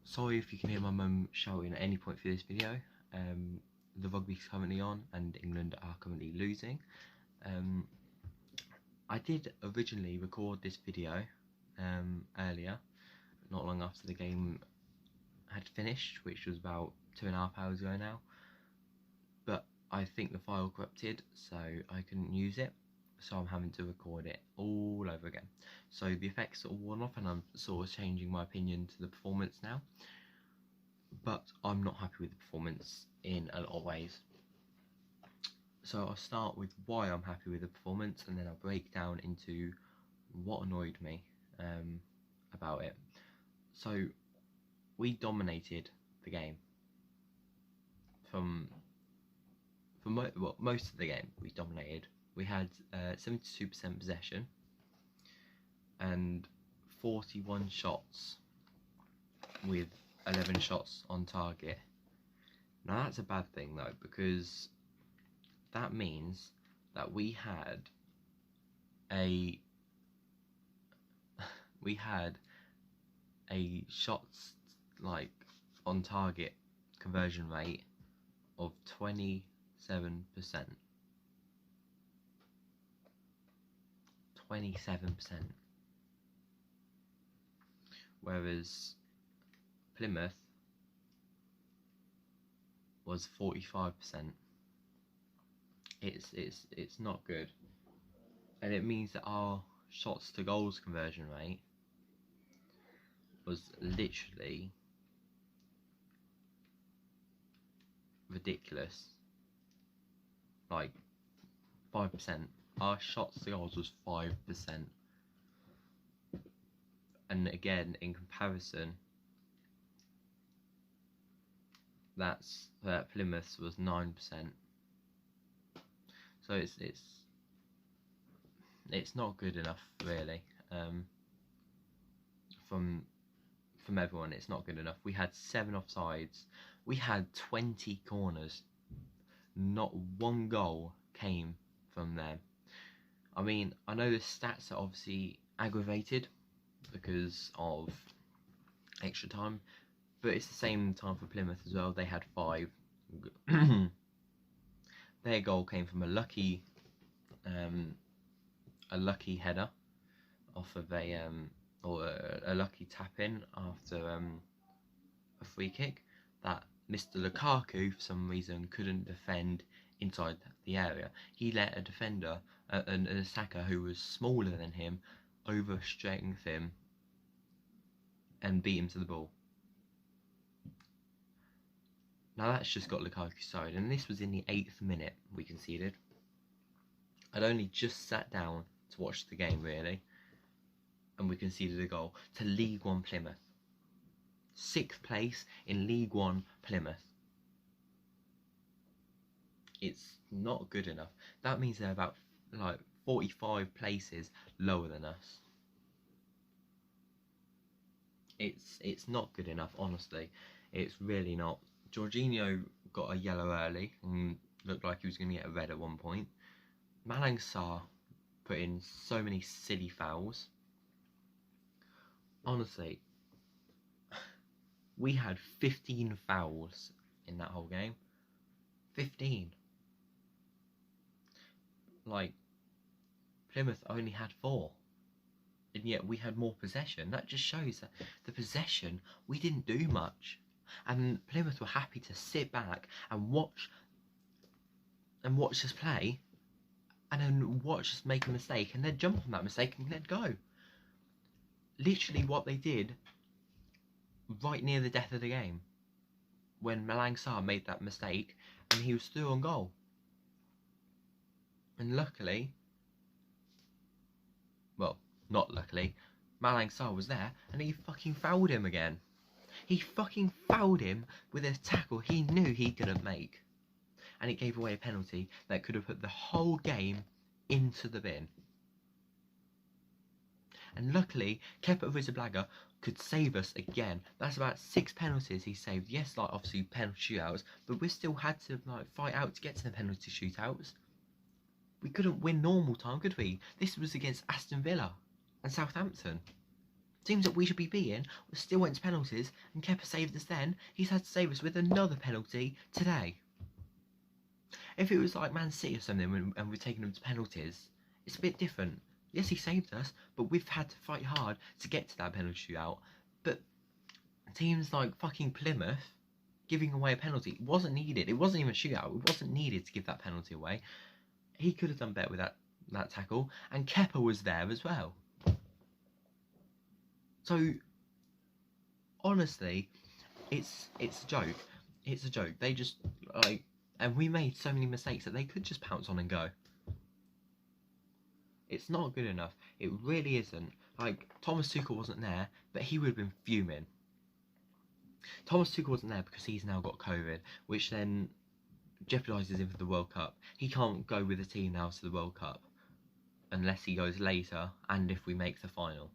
Sorry if you can hear my mum shouting at any point through this video. The rugby's currently on and England are currently losing. I did originally record this video earlier, not long after the game had finished, which was about 2.5 hours ago now, but I think the file corrupted, so I couldn't use it, so I'm having to record it all over again. So the effects are worn off and I'm sort of changing my opinion to the performance now, but I'm not happy with the performance in a lot of ways. So I'll start with why I'm happy with the performance, and then I'll break down into what annoyed me about it. So we dominated the game from most of the game. We dominated. We had 72% possession and 41 shots with 11 shots on target. Now that's a bad thing though, because that means that we had a shots like on target conversion rate of 27%. 27%. Whereas Plymouth was 45%. It's not good, and it means that our shots to goals conversion rate was literally ridiculous, like 5%. Our shots to goals was 5%, and again in comparison, that's Plymouth was 9%. So it's not good enough really. From everyone, it's not good enough. We had 7 offsides. We had 20 corners. Not one goal came from them. I mean, I know the stats are obviously aggravated because of extra time, but it's the same time for Plymouth as well. They had 5. Their goal came from a lucky header off of a lucky tap in after a free kick that Mr. Lukaku for some reason couldn't defend inside the area. He let a defender, an attacker who was smaller than him, overstrength him and beat him to the ball. Now that's just got Lukaku's side, and this was in the 8th minute we conceded. I'd only just sat down to watch the game really, and we conceded a goal to League One Plymouth. 6th place in League One Plymouth. It's not good enough. That means they're about like 45 places lower than us. It's not good enough, honestly. It's really not. Jorginho got a yellow early and looked like he was going to get a red at one point. Malang Sarr put in so many silly fouls. Honestly, we had 15 fouls in that whole game. 15. Like, Plymouth only had 4. And yet we had more possession. That just shows that the possession, we didn't do much. And Plymouth were happy to sit back and watch us play, and then watch us make a mistake, and then jump on that mistake and then go. Literally what they did right near the death of the game, when Malang Sarr made that mistake and he was through on goal. And luckily, well, not luckily, Malang Sarr was there and he fucking fouled him again. He fucking fouled him with a tackle he knew he couldn't make. And it gave away a penalty that could have put the whole game into the bin. And luckily, Kepa Arrizabalaga could save us again. That's about 6 penalties he saved. Yes, like obviously penalty shootouts, but we still had to like fight out to get to the penalty shootouts. We couldn't win normal time, could we? This was against Aston Villa and Southampton. Teams that we should be beating still went to penalties, and Kepa saved us then. He's had to save us with another penalty today. If it was like Man City or something and we're taking them to penalties, it's a bit different. Yes, he saved us, but we've had to fight hard to get to that penalty shootout. But teams like fucking Plymouth giving away a penalty wasn't needed. It wasn't even a shootout. It wasn't needed to give that penalty away. He could have done better with that tackle, and Kepa was there as well. So honestly, it's a joke. It's a joke. They just and we made so many mistakes that they could just pounce on and go. It's not good enough. It really isn't. Like, Thomas Tuchel wasn't there, but he would have been fuming. Thomas Tuchel wasn't there because he's now got COVID, which then jeopardises him for the World Cup. He can't go with the team now to the World Cup unless he goes later and if we make the final.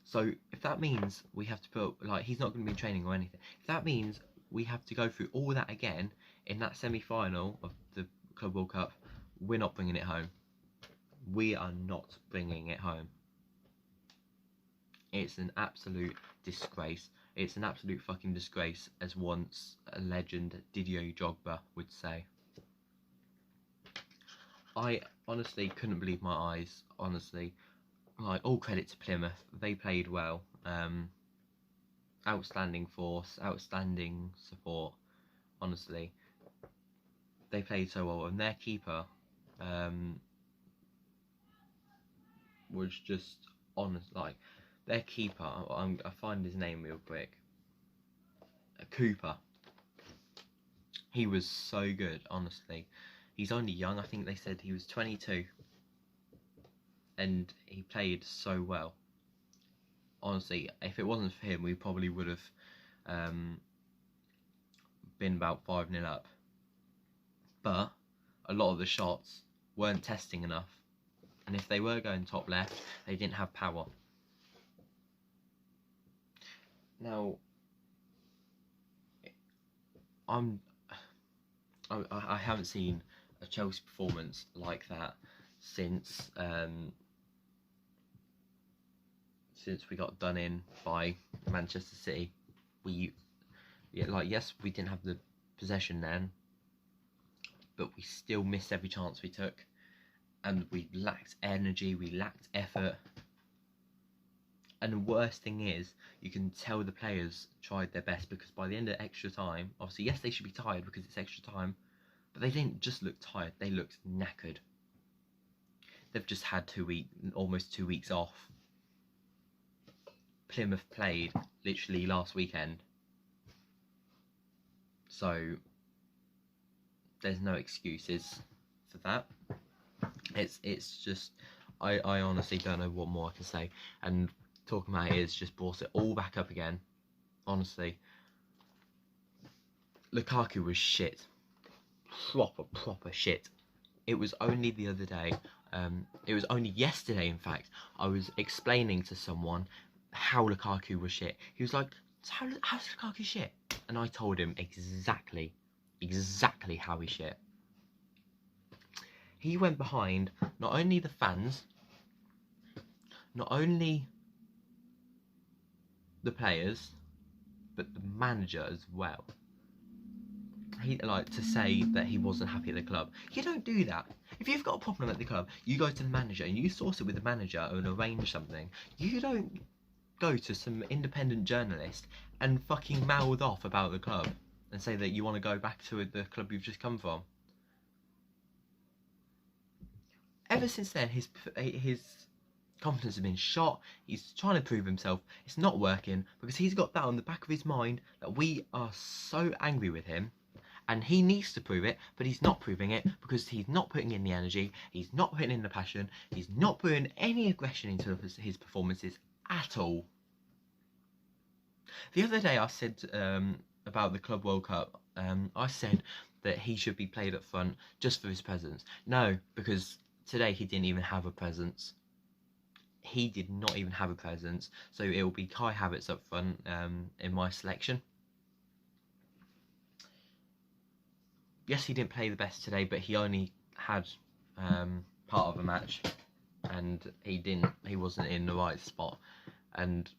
So if that means we have to put, like, he's not going to be training or anything, if that means we have to go through all that again in that semi-final of the Club World Cup, we're not bringing it home. We are not bringing it home. It's an absolute disgrace. It's an absolute fucking disgrace, as once a legend Didier Drogba would say. I honestly couldn't believe my eyes, honestly. Like, all credit to Plymouth. They played well. Outstanding force, outstanding support, honestly. They played so well, and their keeper was just honest. Like, their keeper, I find his name real quick. Cooper. He was so good, honestly. He's only young. I think they said he was 22, and he played so well. Honestly, if it wasn't for him, we probably would have been about 5-0 up. But a lot of the shots weren't testing enough, and if they were going top left, they didn't have power. Now, I haven't seen a Chelsea performance like that since we got done in by Manchester City. Yes, we didn't have the possession then, but we still missed every chance we took, and we lacked energy, we lacked effort. And the worst thing is, you can tell the players tried their best, because by the end of extra time, obviously, yes, they should be tired because it's extra time, but they didn't just look tired, they looked knackered. They've just had almost 2 weeks off. Plymouth played literally last weekend, so there's no excuses for that. It's just, I honestly don't know what more I can say, and talking about it has just brought it all back up again. Honestly, Lukaku was shit. Proper shit. It was only the other day, it was only yesterday, in fact, I was explaining to someone how Lukaku was shit. He was like, how's Lukaku shit? And I told him exactly how he's shit. He went behind not only the fans, not only the players, but the manager as well. He to say that he wasn't happy at the club. You don't do that. If you've got a problem at the club, you go to the manager and you source it with the manager and arrange something. You don't go to some independent journalist and fucking mouth off about the club and say that you want to go back to the club you've just come from. Ever since then, his confidence has been shot. He's trying to prove himself. It's not working because he's got that on the back of his mind that we are so angry with him, and he needs to prove it, but he's not proving it because he's not putting in the energy, he's not putting in the passion, he's not putting any aggression into his performances at all. The other day I said about the Club World Cup, I said that he should be played up front just for his presence. No, because today he didn't even have a presence. He did not even have a presence, so it will be Kai Havertz up front in my selection. Yes, he didn't play the best today, but he only had part of a match, and he wasn't in the right spot. and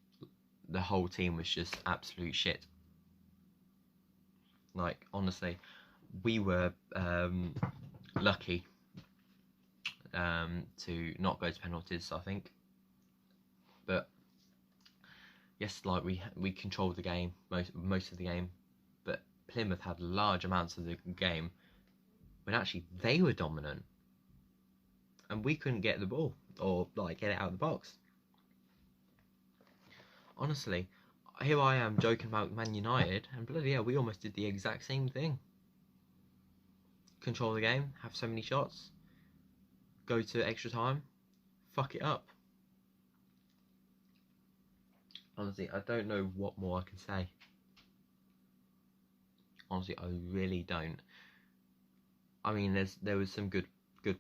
the whole team was just absolute shit. Like, honestly, we were lucky to not go to penalties, I think. But yes, like we controlled the game most of the game, but Plymouth had large amounts of the game when actually they were dominant, and we couldn't get the ball or like get it out of the box. Honestly, here I am joking about Man United, and bloody hell, we almost did the exact same thing. Control the game, have so many shots, go to extra time, fuck it up. Honestly, I don't know what more I can say. Honestly, I really don't. I mean, there was some good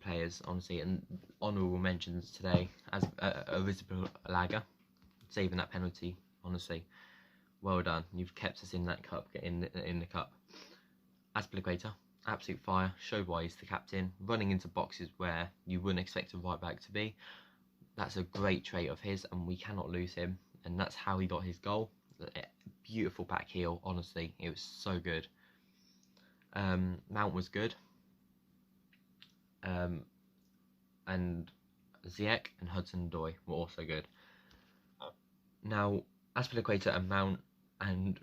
players, honestly, and honourable mentions today as Elizabeth Lager, saving that penalty. Honestly, well done. You've kept us in that cup, in the cup. Azpilicueta, absolute fire. Showed why he's the captain. Running into boxes where you wouldn't expect a right back to be. That's a great trait of his, and we cannot lose him. And that's how he got his goal. Beautiful back heel. Honestly, it was so good. Mount was good. And Ziyech and Hudson-Odoi were also good. Now, Azpilicueta and Mount and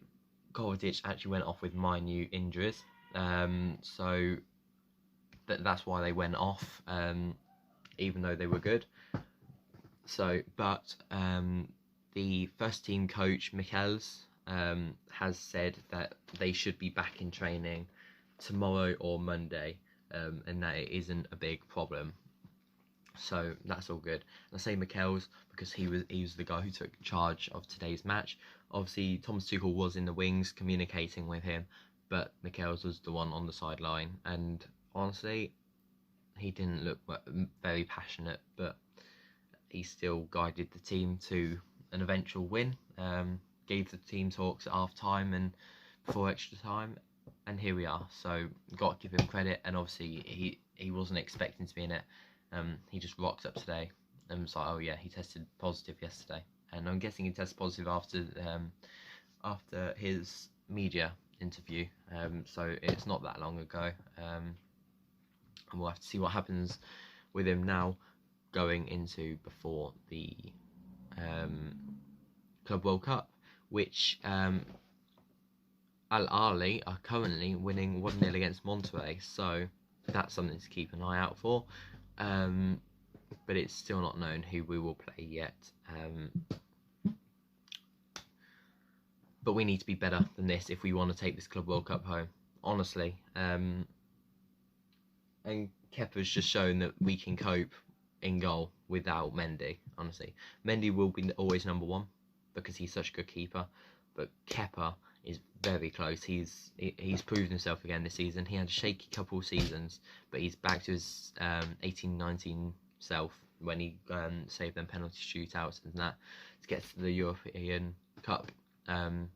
Kovacic actually went off with minute injuries, so that's why they went off, even though they were good. So, but the first team coach Michels has said that they should be back in training tomorrow or Monday, and that it isn't a big problem. So that's all good. And I say Michels because he was the guy who took charge of today's match. Obviously, Thomas Tuchel was in the wings communicating with him, but Michels was the one on the sideline. And honestly, he didn't look very passionate, but he still guided the team to an eventual win. Gave the team talks at half time and before extra time, and here we are. So got to give him credit. And obviously, he wasn't expecting to be in it. He just rocked up today and was like, oh yeah, he tested positive yesterday, and I'm guessing he tested positive after his media interview, so it's not that long ago, and we'll have to see what happens with him now going into before the Club World Cup, which Al Ahly are currently winning 1-0 against Monterrey, so that's something to keep an eye out for. But it's still not known who we will play yet. But we need to be better than this if we want to take this Club World Cup home, honestly. And Kepa's just shown that we can cope in goal without Mendy, honestly. Mendy will be always number one because he's such a good keeper, but Kepa is very close. He's proved himself again this season. He had a shaky couple of seasons, but he's back to his 18-19 self when he saved them penalty shootouts and that to get to the European Cup, the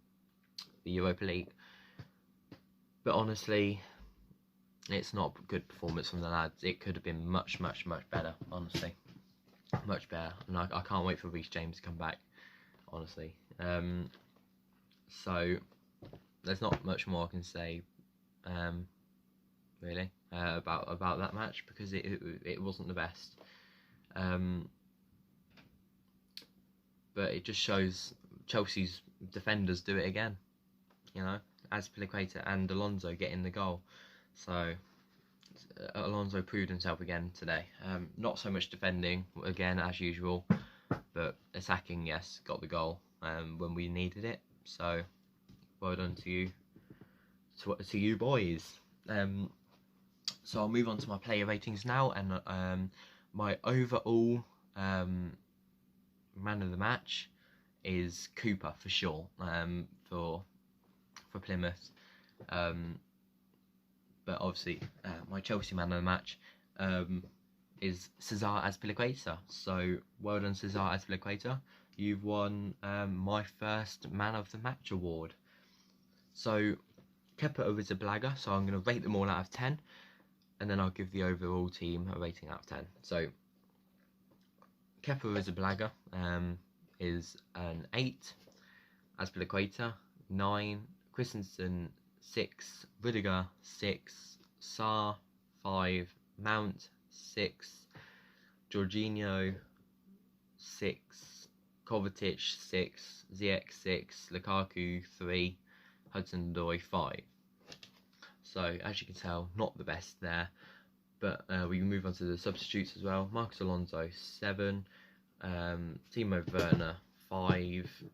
Europa League. But honestly, it's not a good performance from the lads. It could have been much better, honestly. Much better. And I can't wait for Reece James to come back, honestly. So there's not much more I can say, really, about that match, because it wasn't the best. But it just shows Chelsea's defenders do it again. You know, Azpilicueta and Alonso getting the goal. So Alonso proved himself again today. Not so much defending again as usual, but attacking, yes, got the goal when we needed it. So well done to you boys. So I'll move on to my player ratings now, and my overall man of the match is Cooper for sure, for Plymouth. But obviously my Chelsea man of the match is Cesar Azpilicueta. So well done, Cesar Azpilicueta. You've won my first man of the match award. So Kepa Arrizabalaga, so I'm going to rate them all out of 10, and then I'll give the overall team a rating out of 10. So Kepa Arrizabalaga, is an 8. Aspilicueta 9. Christensen 6. Rudiger 6. Sarr 5. Mount 6. Jorginho 6. Kovacic 6. Ziyech 6. Lukaku 3. Hudson-Odoi 5. So as you can tell, not the best there. But we can move on to the substitutes as well. Marcos Alonso 7. Timo Werner 5.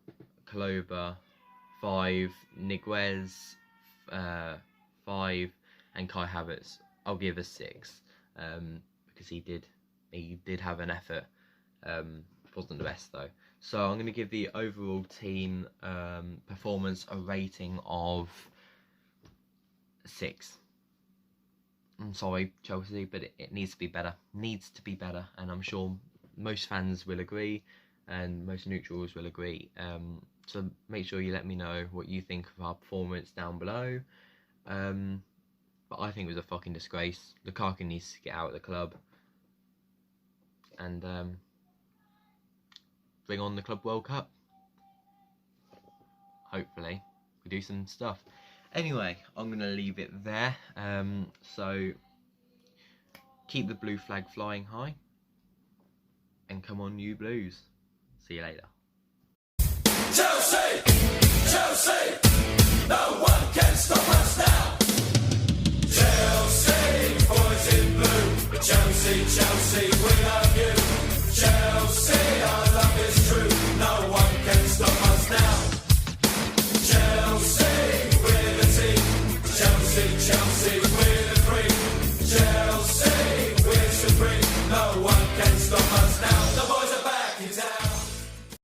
Kaloba 5. Niguez 5. And Kai Havertz I'll give a 6, because he did have an effort. Wasn't the best though. So I'm going to give the overall team performance a rating of 6. I'm sorry, Chelsea, but it needs to be better. And I'm sure most fans will agree, and most neutrals will agree. So make sure you let me know what you think of our performance down below. But I think it was a fucking disgrace. Lukaku needs to get out of the club, and bring on the Club World Cup. Hopefully we do some stuff. Anyway, I'm going to leave it there. So keep the blue flag flying high, and come on you Blues. See you later. Chelsea, Chelsea, no one can stop us now. Chelsea, boys in blue, Chelsea, Chelsea, we are